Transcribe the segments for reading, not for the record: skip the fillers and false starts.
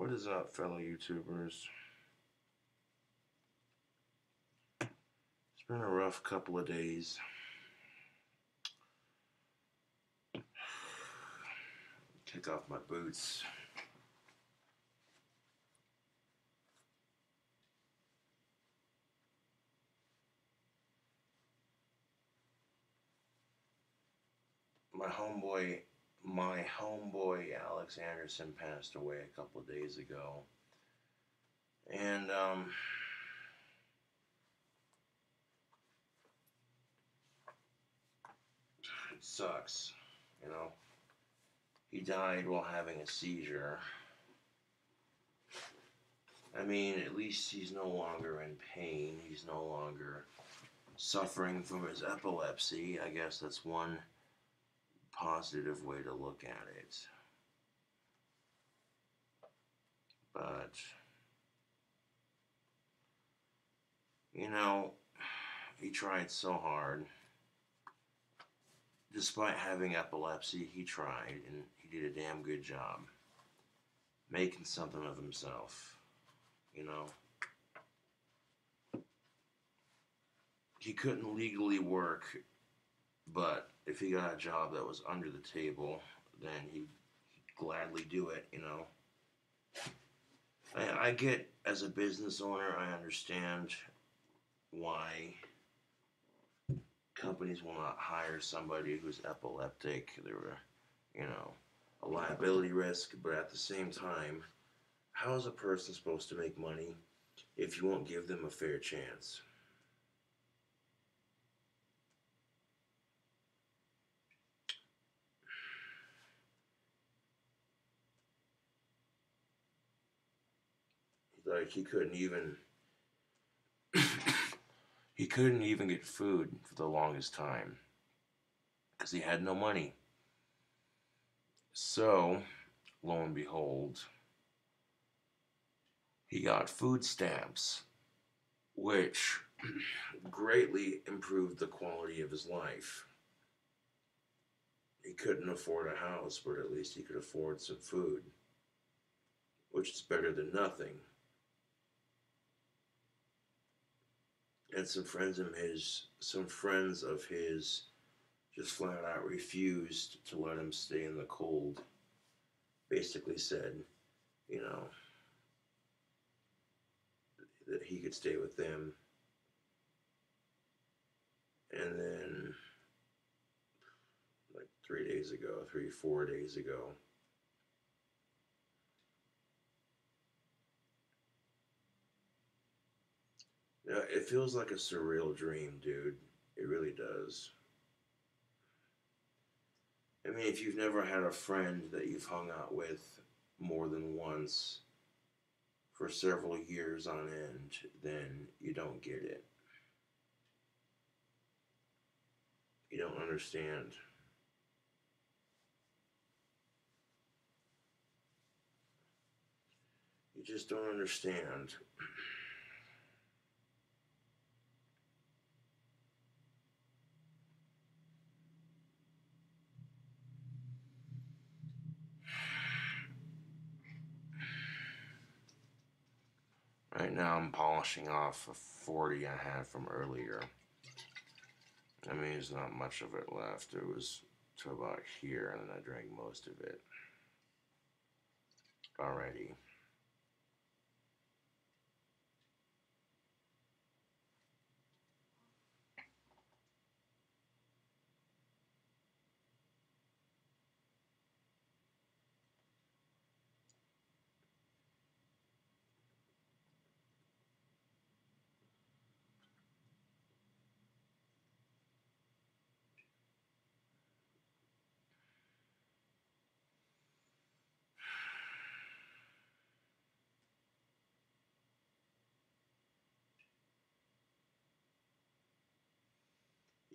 What is up, fellow YouTubers? It's been a rough couple of days. Kick off my boots. My homeboy Alex Anderson passed away a couple of days ago. And it sucks, you know. He died while having a seizure. I mean, at least he's no longer in pain. He's no longer suffering from his epilepsy. I guess that's one positive way to look at it. But, you know, he tried so hard. Despite having epilepsy, he tried, and he did a damn good job making something of himself, you know. He couldn't legally work, but if he got a job that was under the table, then he'd gladly do it, you know. I get, as a business owner, I understand why companies will not hire somebody who's epileptic. They're, you know, a liability risk, but at the same time, how is a person supposed to make money if you won't give them a fair chance? Like, he couldn't even get food for the longest time because he had no money. So, lo and behold, he got food stamps, which greatly improved the quality of his life. He couldn't afford a house, but at least he could afford some food, which is better than nothing. And some friends of his just flat out refused to let him stay in the cold. Basically said, you know, that he could stay with them. And then, like 4 days ago, yeah, it feels like a surreal dream, dude. It really does. I mean, if you've never had a friend that you've hung out with more than once for several years on end, then you don't get it. You don't understand. You just don't understand. Right now I'm polishing off a 40 I had from earlier. I mean, there's not much of it left. It was to about here, and then I drank most of it already.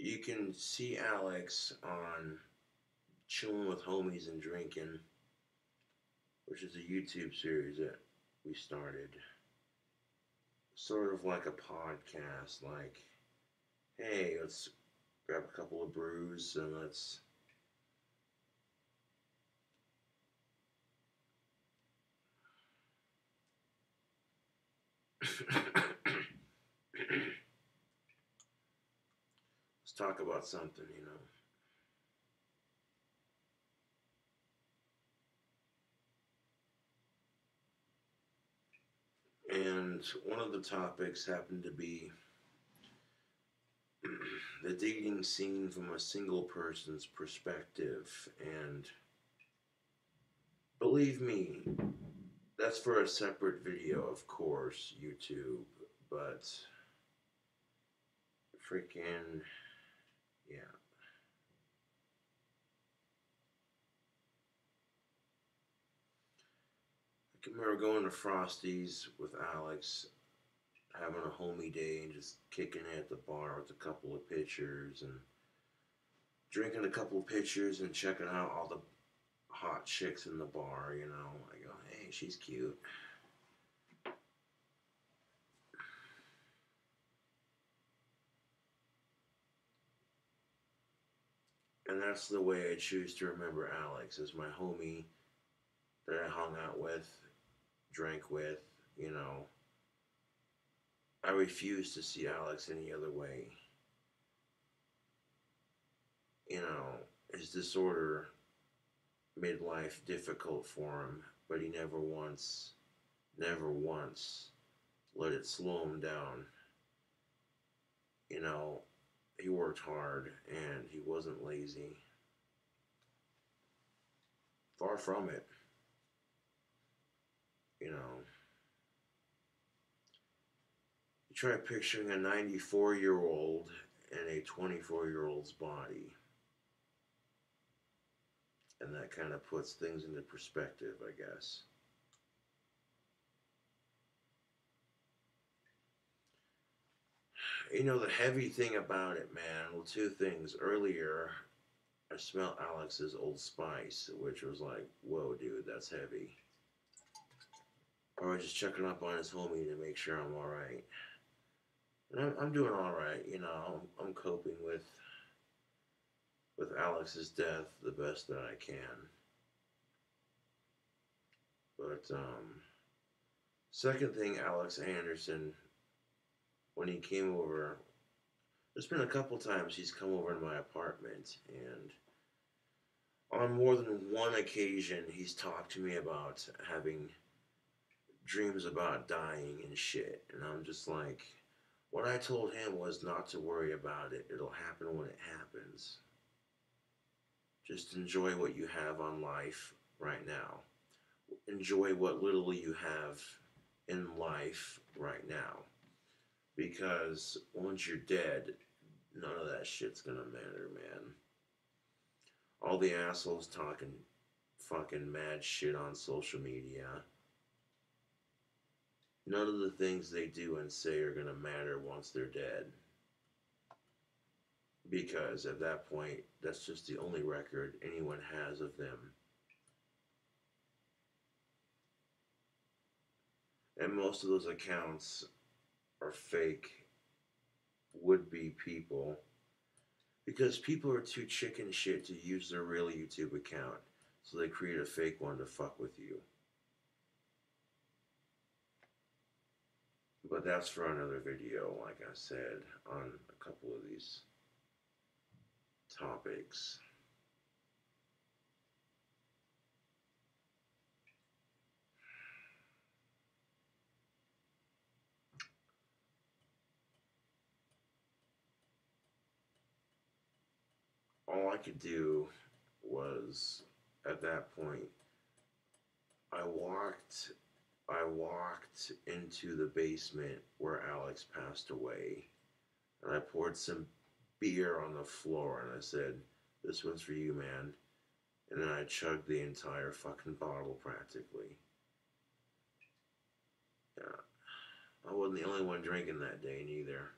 You can see Alex on Chilling with Homies and Drinking, which is a YouTube series that we started. Sort of like a podcast, like, hey, let's grab a couple of brews and let's Let's talk about something, you know. And one of the topics happened to be the dating scene from a single person's perspective. And believe me, that's for a separate video, of course, YouTube. But freaking, yeah. I can remember going to Frosty's with Alex, having a homie day and just kicking it at the bar with a couple of pitchers and drinking a couple of pitchers and checking out all the hot chicks in the bar, you know. I go, hey, she's cute. And that's the way I choose to remember Alex, as my homie that I hung out with, drank with, you know. I refuse to see Alex any other way. You know, his disorder made life difficult for him, but he never once let it slow him down. You know, he worked hard and he wasn't lazy. Far from it. You know, you try picturing a 94-year-old in a 24-year-old's body. And that kind of puts things into perspective, I guess. You know, the heavy thing about it, man, well, two things. Earlier, I smelled Alex's Old Spice, which was like, whoa, dude, that's heavy. Or I was just checking up on his homie to make sure I'm alright. And I'm doing alright, you know. I'm coping with Alex's death the best that I can. But, second thing, Alex Anderson, when he came over, there's been a couple times he's come over to my apartment, and on more than one occasion, he's talked to me about having dreams about dying and shit. And I'm just like, what I told him was not to worry about it. It'll happen when it happens. Just enjoy what you have on life right now. Enjoy what little you have in life right now. Because once you're dead, none of that shit's gonna matter, man. All the assholes talking fucking mad shit on social media, none of the things they do and say are gonna matter once they're dead. Because at that point, that's just the only record anyone has of them. And most of those accounts are fake would-be people, because people are too chicken shit to use their real YouTube account, so they create a fake one to fuck with you. But that's for another video, like I said, on a couple of these topics. All I could do was, at that point, I walked into the basement where Alex passed away, and I poured some beer on the floor, and I said, "This one's for you, man." And then I chugged the entire fucking bottle practically. Yeah, I wasn't the only one drinking that day neither.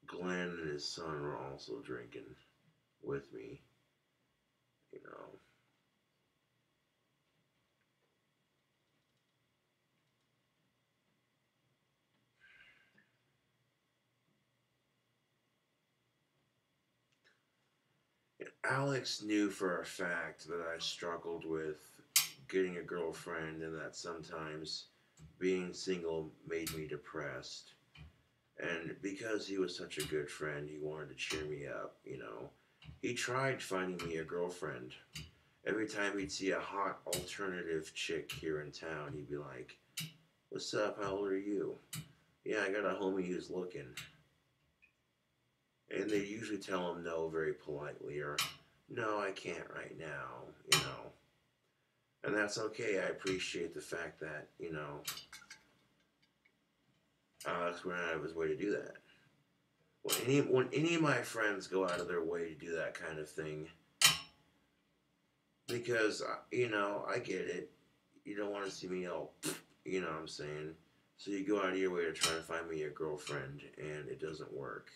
Glenn and his son were also drinking with me, you know. Alex knew for a fact that I struggled with getting a girlfriend and that sometimes being single made me depressed. And because he was such a good friend, he wanted to cheer me up. He tried finding me a girlfriend. Every time he'd see a hot alternative chick here in town, he'd be like, "What's up? How old are you?" "Yeah, I got a homie who's looking." And they usually tell him no very politely, or "No, I can't right now. And that's okay. I appreciate the fact that Alex went out of his way to do that. When any of my friends go out of their way to do that kind of thing, because I get it. You don't want to see me all, you know what I'm saying? So you go out of your way to try to find me a girlfriend, and it doesn't work.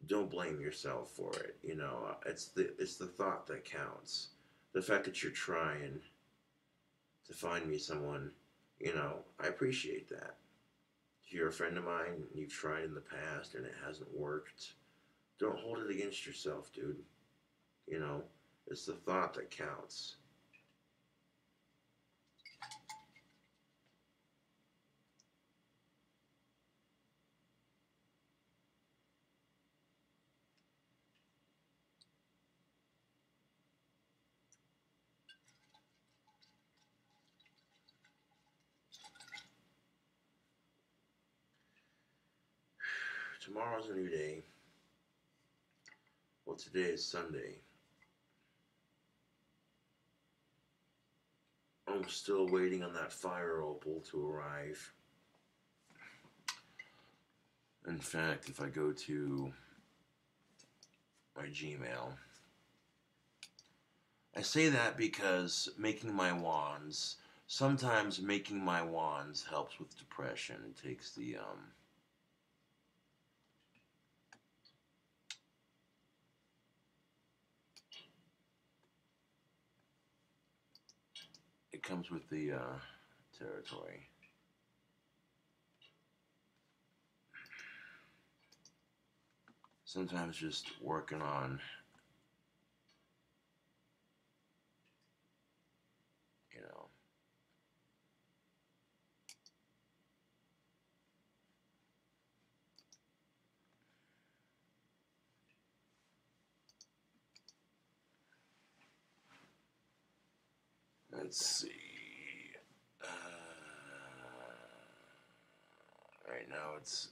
Don't blame yourself for it. It's the thought that counts. The fact that you're trying to find me someone, I appreciate that. If you're a friend of mine and you've tried in the past and it hasn't worked, don't hold it against yourself, dude. You know, it's the thought that counts. Tomorrow's a new day. Well, today is Sunday. I'm still waiting on that fire opal to arrive. In fact, if I go to my Gmail, I say that because sometimes making my wands helps with depression. It takes it comes with the territory. Sometimes just working on, you know, let's see. Right now it's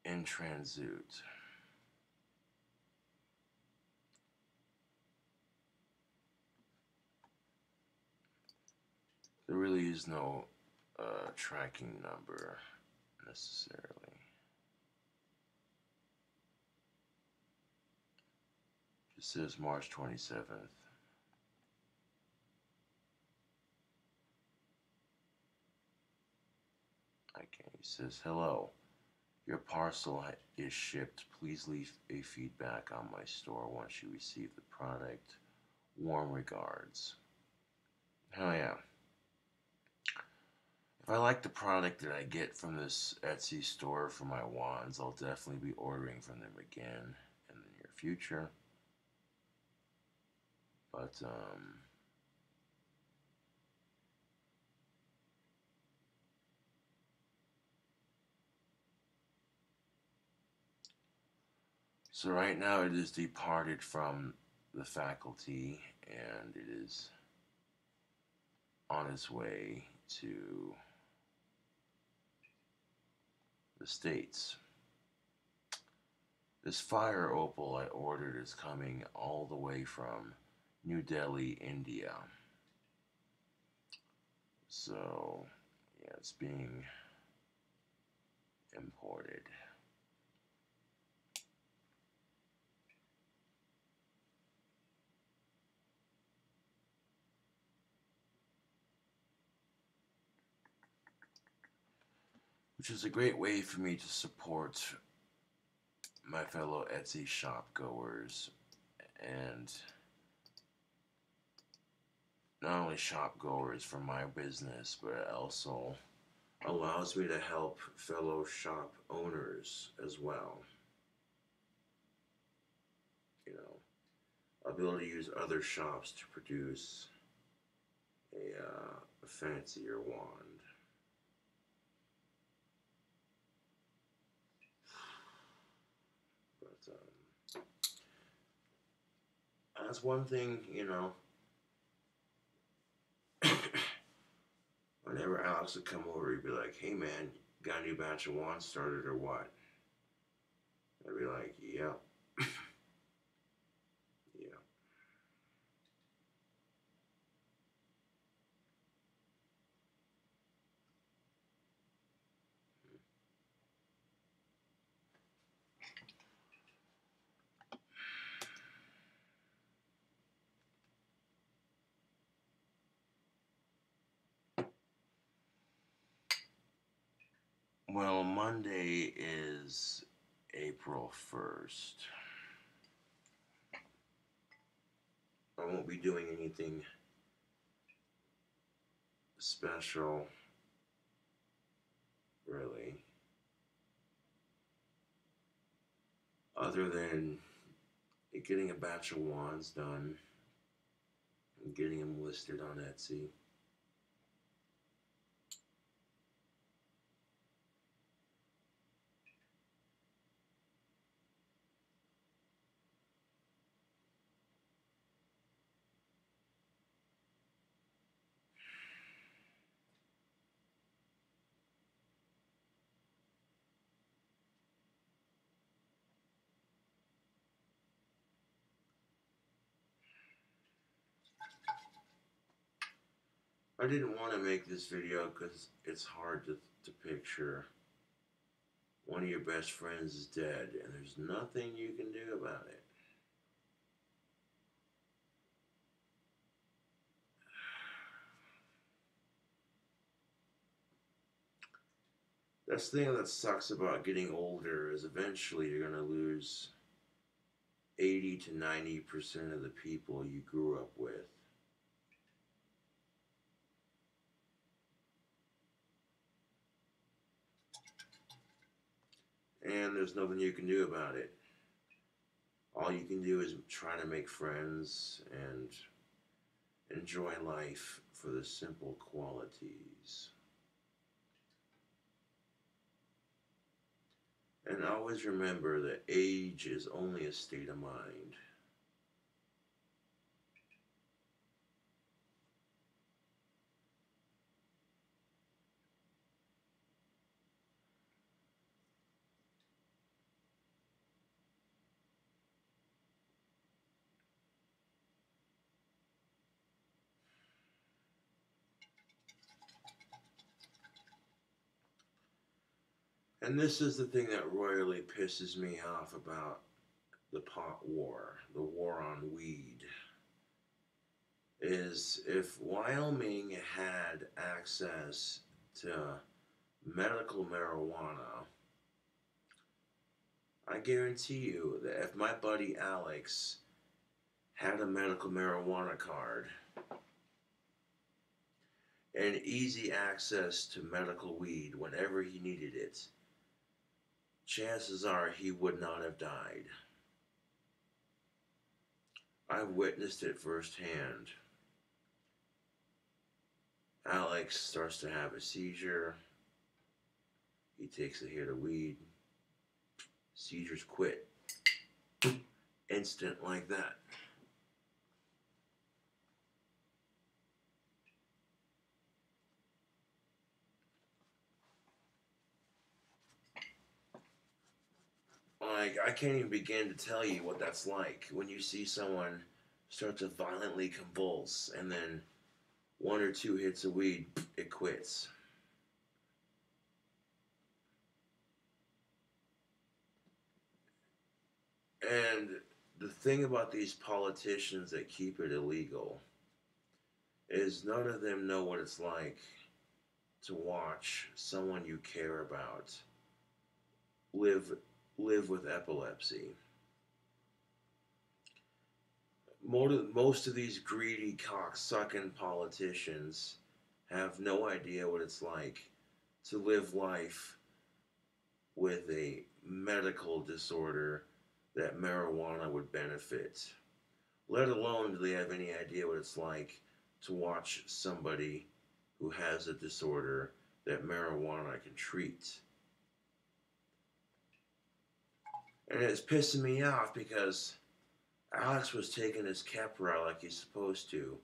in transit. There really is no tracking number necessarily. It says March 27th. Okay, he says, "Hello. Your parcel is shipped. Please leave a feedback on my store once you receive the product. Warm regards." Hell yeah. If I like the product that I get from this Etsy store for my wands, I'll definitely be ordering from them again in the near future. But, so right now it is departed from the faculty and it is on its way to the States. This fire opal I ordered is coming all the way from New Delhi, India. So, yeah, it's being imported. Which is a great way for me to support my fellow Etsy shop goers and not only shop goers for my business, but it also allows me to help fellow shop owners as well. I'll be able to use other shops to produce a fancier wand. But that's one thing, you know. Whenever Alex would come over, he'd be like, "Hey man, got a new batch of wands started or what?" I'd be like, "Yep, yeah." Well, Monday is April 1st. I won't be doing anything special, really, other than getting a batch of wands done and getting them listed on Etsy. I didn't want to make this video because it's hard to picture. One of your best friends is dead and there's nothing you can do about it. That's the thing that sucks about getting older is eventually you're going to lose 80 to 90% of the people you grew up with. And there's nothing you can do about it. All you can do is try to make friends and enjoy life for the simple qualities. And always remember that age is only a state of mind. And this is the thing that royally pisses me off about the pot war, the war on weed, is if Wyoming had access to medical marijuana, I guarantee you that if my buddy Alex had a medical marijuana card and easy access to medical weed whenever he needed it, chances are he would not have died. I've witnessed it firsthand. Alex starts to have a seizure. He takes a hit of weed. Seizures quit. Instant like that. Like, I can't even begin to tell you what that's like when you see someone start to violently convulse and then one or two hits of weed, it quits. And the thing about these politicians that keep it illegal is none of them know what it's like to watch someone you care about live with epilepsy. Most of these greedy cocksucking politicians have no idea what it's like to live life with a medical disorder that marijuana would benefit. Let alone do they have any idea what it's like to watch somebody who has a disorder that marijuana can treat. And it's pissing me off because Alex was taking his Keppra like he's supposed to,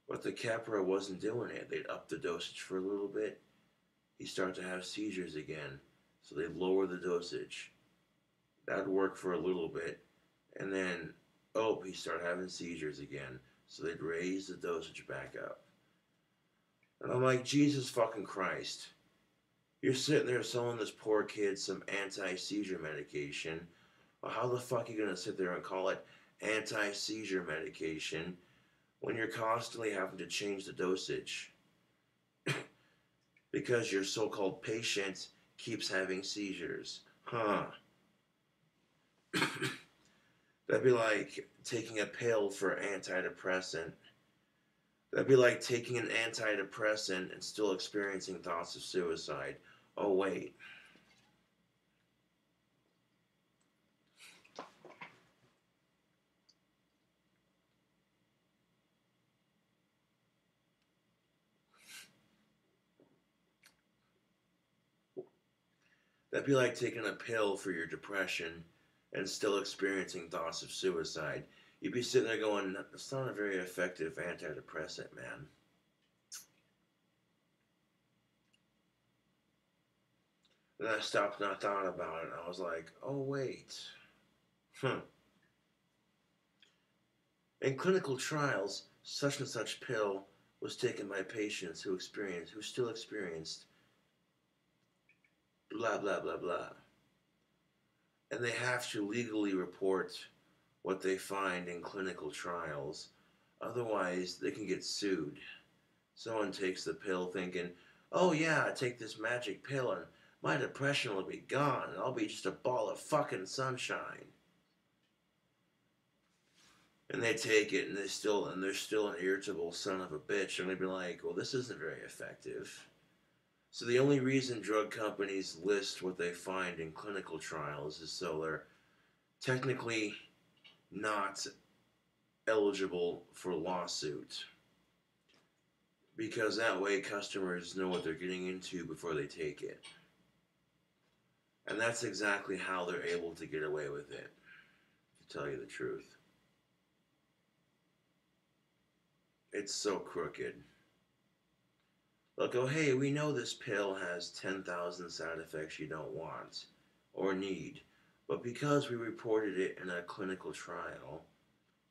but the Keppra wasn't doing it. They'd up the dosage for a little bit. He'd start to have seizures again, so they'd lower the dosage. That'd work for a little bit, and then, oh, he'd start having seizures again, so they'd raise the dosage back up. And I'm like, Jesus fucking Christ. You're sitting there selling this poor kid some anti-seizure medication. Well, how the fuck are you going to sit there and call it anti-seizure medication when you're constantly having to change the dosage? Because your so-called patient keeps having seizures. Huh. That'd be like taking a pill for antidepressant. That'd be like taking an antidepressant and still experiencing thoughts of suicide. Oh, wait. That'd be like taking a pill for your depression and still experiencing thoughts of suicide. You'd be sitting there going, that's not a very effective antidepressant, man. And I stopped and I thought about it. And I was like, oh, wait. In clinical trials, such and such pill was taken by patients who still experienced blah, blah, blah, blah. And they have to legally report what they find in clinical trials. Otherwise, they can get sued. Someone takes the pill thinking, oh yeah, I take this magic pill and my depression will be gone and I'll be just a ball of fucking sunshine. And they take it and they're still an irritable son of a bitch. And they'd be like, well, this isn't very effective. So the only reason drug companies list what they find in clinical trials is so they're technically not eligible for lawsuit. Because that way customers know what they're getting into before they take it. And that's exactly how they're able to get away with it, to tell you the truth. It's so crooked. They'll go, hey, we know this pill has 10,000 side effects you don't want or need, but because we reported it in a clinical trial,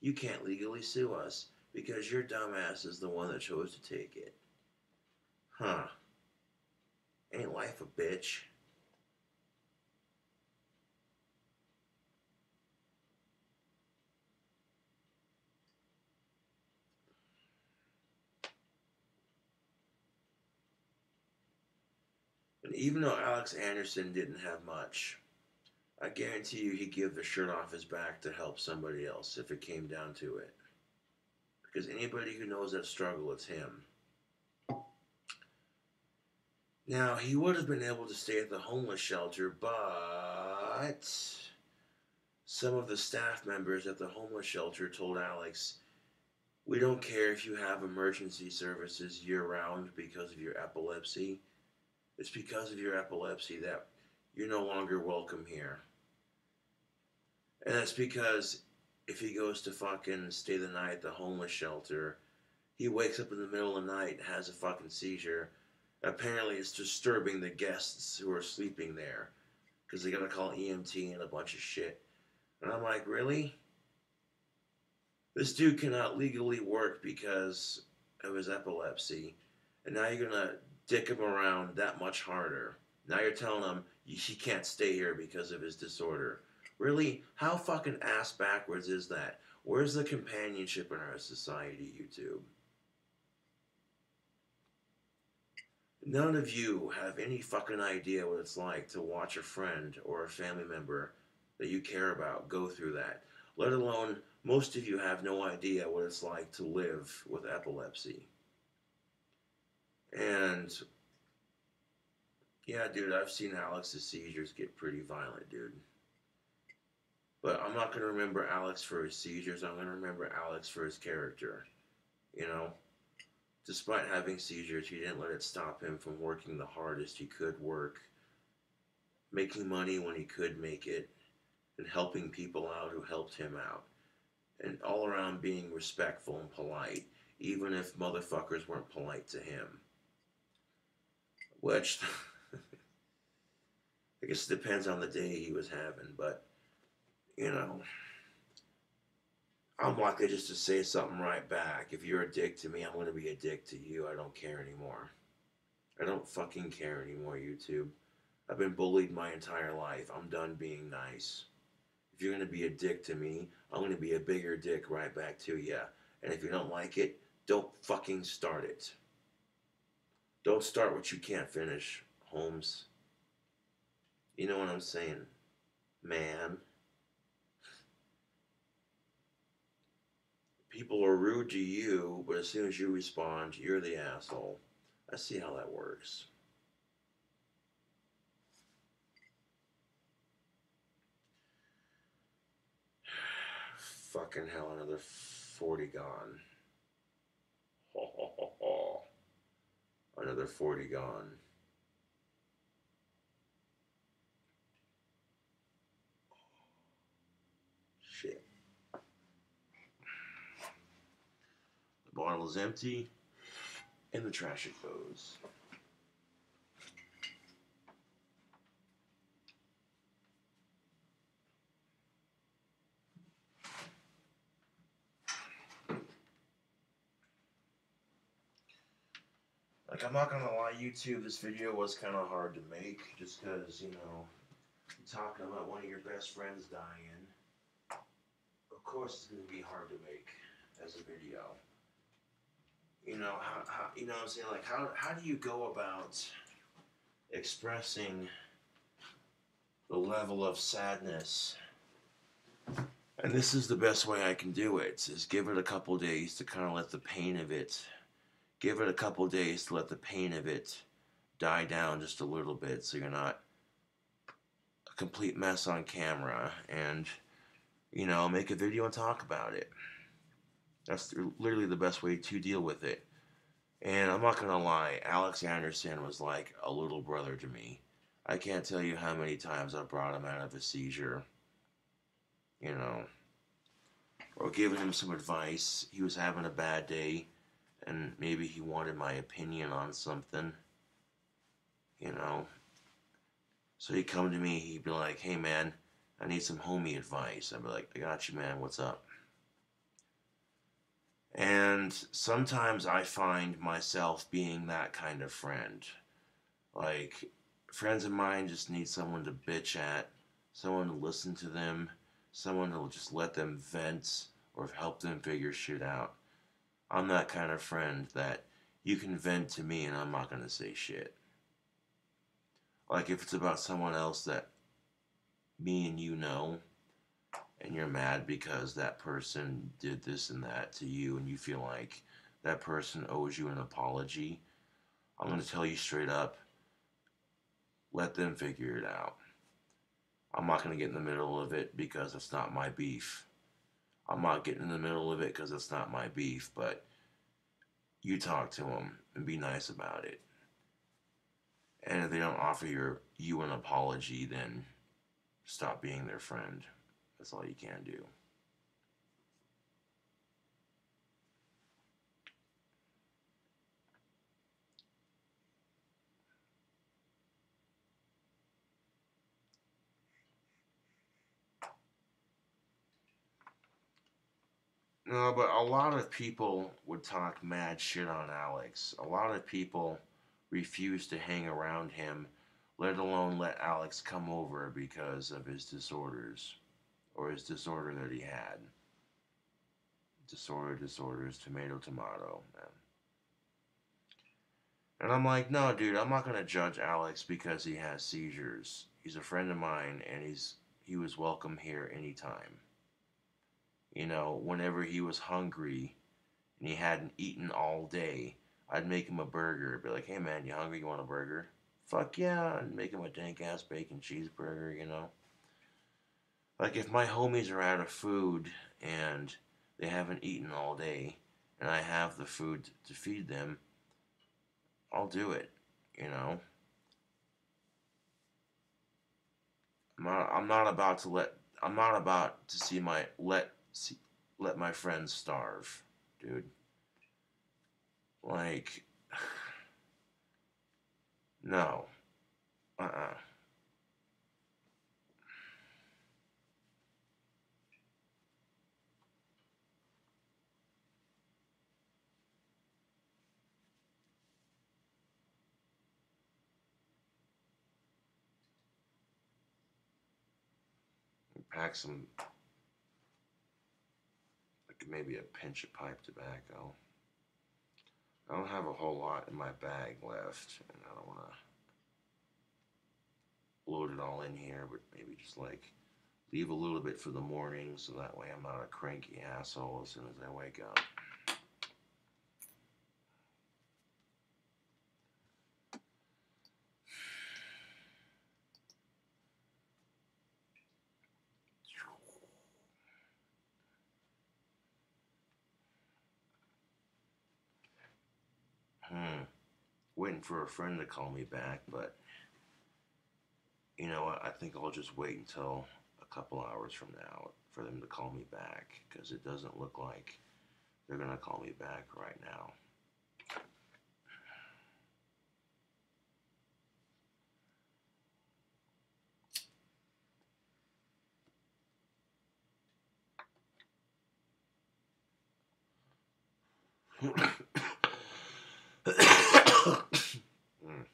you can't legally sue us because your dumbass is the one that chose to take it. Huh. Ain't life a bitch? And even though Alex Anderson didn't have much, I guarantee you he'd give the shirt off his back to help somebody else if it came down to it. Because anybody who knows that struggle, it's him. Now, he would have been able to stay at the homeless shelter, but some of the staff members at the homeless shelter told Alex, we don't care if you have emergency services year-round because of your epilepsy. It's because of your epilepsy that you're no longer welcome here. And that's because if he goes to fucking stay the night at the homeless shelter, he wakes up in the middle of the night and has a fucking seizure. Apparently it's disturbing the guests who are sleeping there because they gotta call EMT and a bunch of shit. And I'm like, really? This dude cannot legally work because of his epilepsy, and now you're gonna dick him around that much harder. Now you're telling him he can't stay here because of his disorder. Really? How fucking ass backwards is that? Where's the companionship in our society, YouTube? None of you have any fucking idea what it's like to watch a friend or a family member that you care about go through that. Let alone, most of you have no idea what it's like to live with epilepsy. And yeah, dude, I've seen Alex's seizures get pretty violent, dude. But I'm not going to remember Alex for his seizures. I'm going to remember Alex for his character. You know, despite having seizures, he didn't let it stop him from working the hardest he could work, making money when he could make it, and helping people out who helped him out. And all around being respectful and polite, even if motherfuckers weren't polite to him. Which, I guess it depends on the day he was having, but, you know, I'm likely just to say something right back. If you're a dick to me, I'm going to be a dick to you. I don't care anymore. I don't fucking care anymore, YouTube. I've been bullied my entire life. I'm done being nice. If you're going to be a dick to me, I'm going to be a bigger dick right back to you. And if you don't like it, don't fucking start it. Don't start what you can't finish, Holmes. You know what I'm saying, man? People are rude to you, but as soon as you respond, you're the asshole. I see how that works. Fucking hell, another 40 gone. Ho, ho, ho, ho. Another 40 gone. Shit. The bottle is empty, and the trash it goes. Like, I'm not gonna lie, YouTube, this video was kind of hard to make, just because, you know, you're talking about one of your best friends dying. Of course, it's gonna be hard to make as a video. You know, how you know what I'm saying? Like, how do you go about expressing the level of sadness? And this is the best way I can do it, is give it a couple days to kind of let the pain of it, give it a couple days to let the pain of it die down just a little bit, so you're not a complete mess on camera, and, you know, make a video and talk about it. That's literally the best way to deal with it. And I'm not gonna lie, Alex Anderson was like a little brother to me. I can't tell you how many times I brought him out of a seizure, you know, or giving him some advice. He was having a bad day, and maybe he wanted my opinion on something, you know. So he'd come to me, he'd be like, hey man, I need some homie advice. I'd be like, I got you, man, what's up? And sometimes I find myself being that kind of friend. Like, friends of mine just need someone to bitch at, someone to listen to them, someone who'll just let them vent or help them figure shit out. I'm that kind of friend that you can vent to me and I'm not going to say shit. Like, if it's about someone else that me and you know, and you're mad because that person did this and that to you, and you feel like that person owes you an apology, I'm going to tell you straight up, let them figure it out. I'm not going to get in the middle of it because it's not my beef. I'm not getting in the middle of it because it's not my beef, but you talk to them and be nice about it. And if they don't offer you an apology, then stop being their friend. That's all you can do. No, but a lot of people would talk mad shit on Alex. A lot of people refused to hang around him, let alone let Alex come over because of his disorders. Or his disorder that he had. Disorders, tomato, tomato, man. And I'm like, no, dude, I'm not gonna judge Alex because he has seizures. He's a friend of mine, and he was welcome here anytime. You know, whenever he was hungry and he hadn't eaten all day, I'd make him a burger. Be like, hey man, you hungry? You want a burger? Fuck yeah, I'd make him a dank ass bacon cheeseburger, you know? Like, if my homies are out of food and they haven't eaten all day, and I have the food to feed them, I'll do it. You know, I'm not about to let. I'm not about to see my let my friends starve, dude. Like, no. Uh-uh. Pack some, like maybe a pinch of pipe tobacco. I don't have a whole lot in my bag left, and I don't want to load it all in here, but maybe just like leave a little bit for the morning so that way I'm not a cranky asshole as soon as I wake up. Hmm. Waiting for a friend to call me back, but you know what? I think I'll just wait until a couple hours from now for them to call me back because it doesn't look like they're gonna call me back right now. Mm.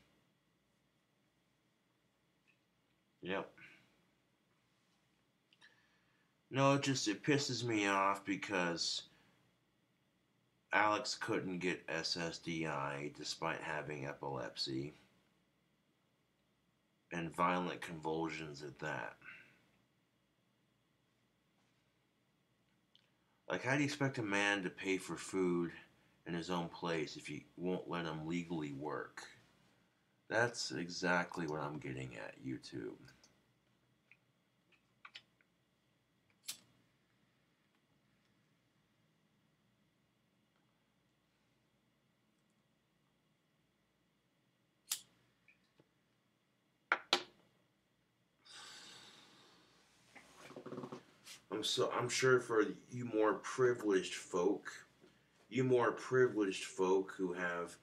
Yep. No, it pisses me off because Alex couldn't get SSDI despite having epilepsy and violent convulsions at that. Like, how do you expect a man to pay for food in his own place if you won't let him legally work? That's exactly what I'm getting at, YouTube. I'm sure for you more privileged folk who have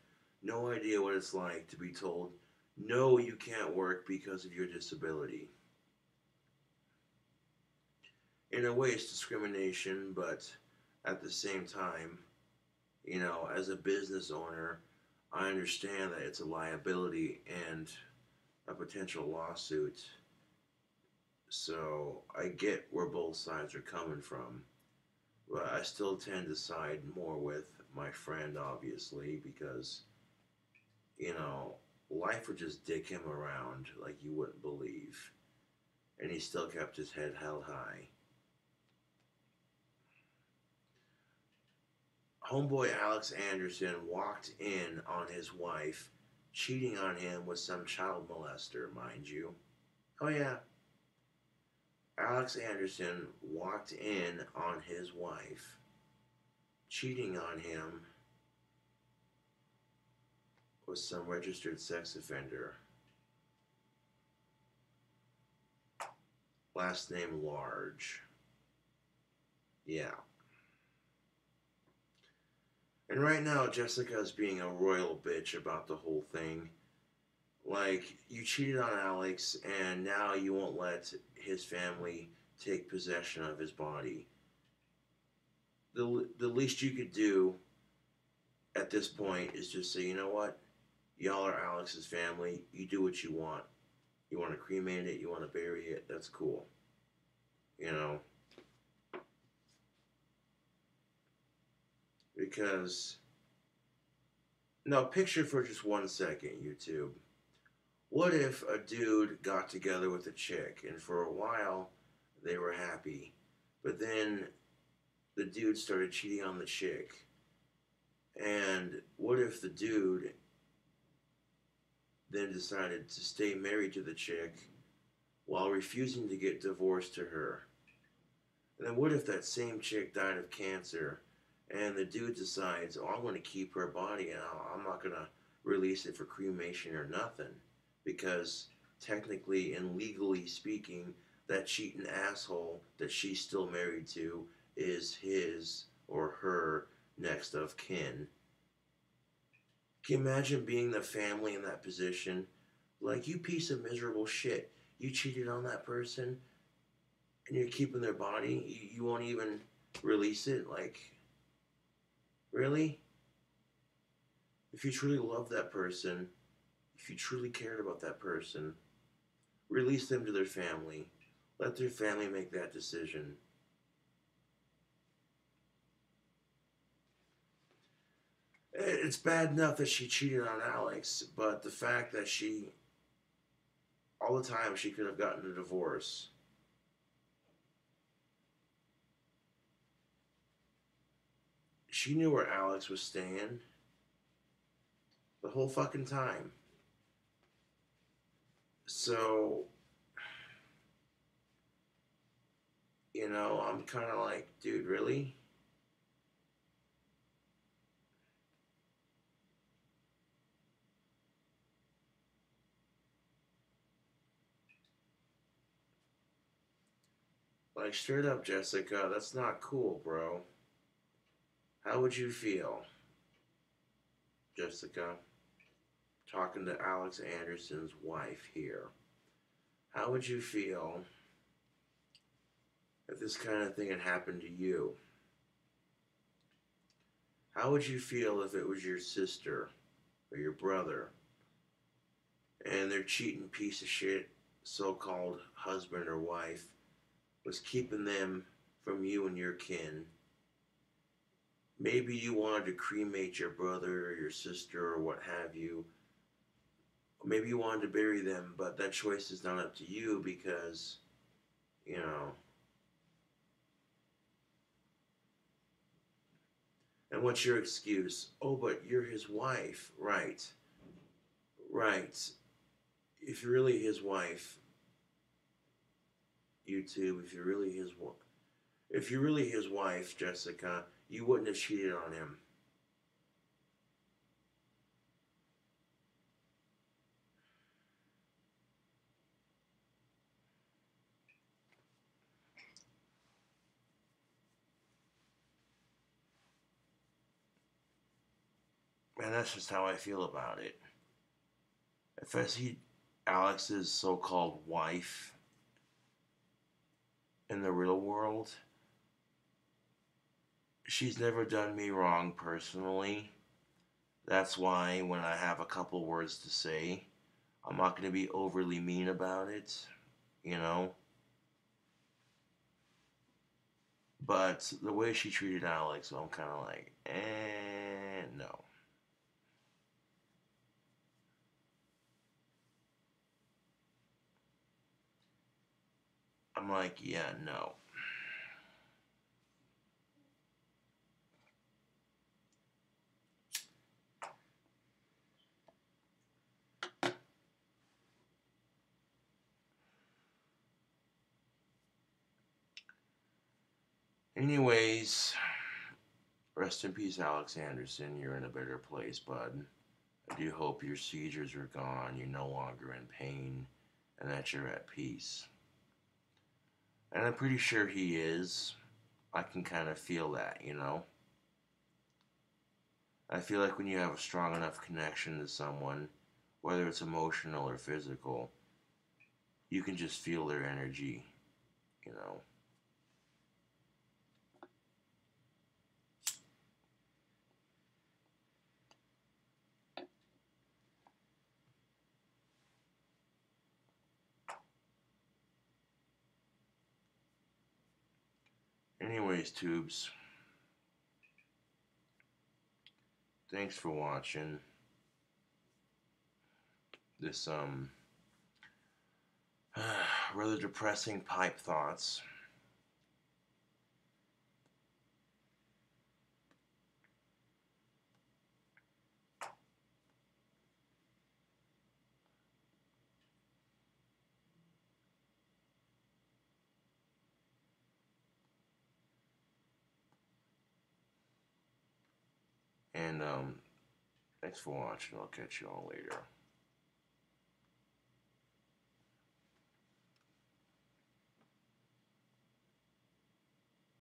no idea what it's like to be told, no, you can't work because of your disability. In a way, it's discrimination, but at the same time, as a business owner, I understand that it's a liability and a potential lawsuit. So I get where both sides are coming from. But I still tend to side more with my friend, obviously, because, you know, life would just dick him around like you wouldn't believe. And he still kept his head held high. Homeboy Alex Anderson walked in on his wife, cheating on him with some child molester, mind you. Oh, yeah. Alex Anderson walked in on his wife, cheating on him with some registered sex offender. Last name Large. Yeah. And right now, Jessica's being a royal bitch about the whole thing. Like, you cheated on Alex, and now you won't let his family take possession of his body. The least you could do at this point is just say, you know what? Y'all are Alex's family. You do what you want. You want to cremate it, you want to bury it, that's cool. You know? Because, now picture for just 1 second, YouTube. What if a dude got together with a chick and for a while they were happy, but then the dude started cheating on the chick? And what if the dude then decided to stay married to the chick while refusing to get divorced to her? And then what if that same chick died of cancer and the dude decides, oh, I'm going to keep her body and I'm not going to release it for cremation or nothing, because technically and legally speaking, that cheating asshole that she's still married to is his or her next of kin. Can you imagine being the family in that position? Like, you piece of miserable shit. You cheated on that person and you're keeping their body. You won't even release it. Like, really? If you truly love that person, if you truly cared about that person, release them to their family. Let their family make that decision. It's bad enough that she cheated on Alex, but the fact that all the time, she could have gotten a divorce. She knew where Alex was staying the whole fucking time. So, I'm kind of like, dude, really? Like, straight up, Jessica, that's not cool, bro. How would you feel, Jessica, talking to Alex Anderson's wife here? How would you feel if this kind of thing had happened to you? How would you feel if it was your sister or your brother and their cheating piece of shit so called husband or wife was keeping them from you and your kin? Maybe you wanted to cremate your brother or your sister or what have you. Maybe you wanted to bury them, but that choice is not up to you because, you know. And what's your excuse? Oh, but you're his wife. Right. Right. If you're really his wife, YouTube, if you're really his wife, Jessica, you wouldn't have cheated on him. And that's just how I feel about it. If I see Alex's so-called wife in the real world, she's never done me wrong personally. That's why when I have a couple words to say, I'm not going to be overly mean about it, you know? But the way she treated Alex, I'm kind of like, no. I'm like, yeah, no. Anyways, rest in peace, Alex Anderson. You're in a better place, bud. I do hope your seizures are gone, you're no longer in pain, and that you're at peace. And I'm pretty sure he is. I can kind of feel that. I feel like when you have a strong enough connection to someone, whether it's emotional or physical, you can just feel their energy. Anyways, tubes, thanks for watching this rather depressing pipe thoughts. And thanks for watching. I'll catch you all later.